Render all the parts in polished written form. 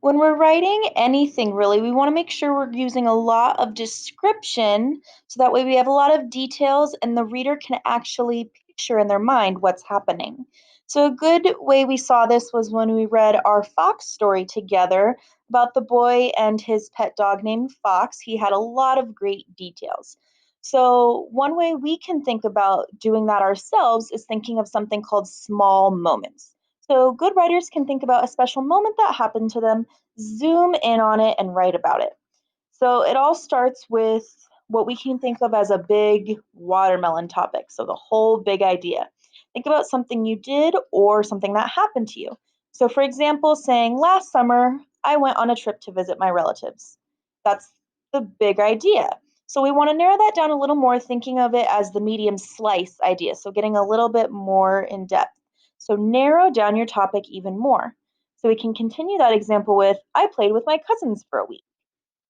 When we're writing anything, really, we want to make sure we're using a lot of description so that way we have a lot of details and the reader can actually picture in their mind what's happening. So, a good way we saw this was when we read our Fox story together about the boy and his pet dog named Fox. He had a lot of great details. So, one way we can think about doing that ourselves is thinking of something called small moments. So, good writers can think about a special moment that happened to them, zoom in on it, and write about it. So, it all starts with what we can think of as a big watermelon topic. So, the whole big idea. Think about something you did or something that happened to you. So, for example, saying, last summer, I went on a trip to visit my relatives. That's the big idea. So, we want to narrow that down a little more, thinking of it as the medium slice idea. So, getting a little bit more in depth. So narrow down your topic even more. So we can continue that example with, I played with my cousins for a week.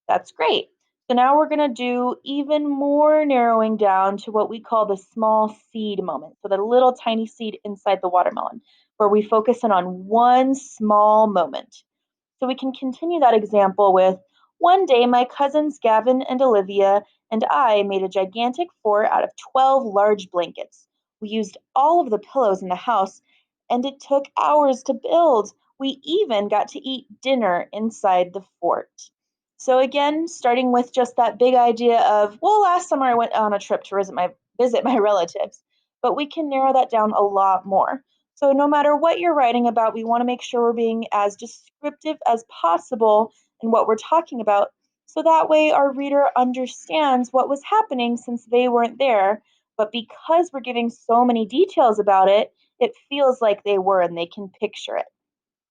That's great. So now we're going to do even more narrowing down to what we call the small seed moment. So the little tiny seed inside the watermelon, where we focus in on one small moment. So we can continue that example with, one day my cousins Gavin and Olivia and I made a gigantic fort out of 12 large blankets. We used all of the pillows in the house and it took hours to build. We even got to eat dinner inside the fort. So again, starting with just that big idea of, well, last summer I went on a trip to visit my relatives, but we can narrow that down a lot more. So no matter what you're writing about, we want to make sure we're being as descriptive as possible in what we're talking about. So that way our reader understands what was happening since they weren't there. But because we're giving so many details about it, it feels like they were and they can picture it.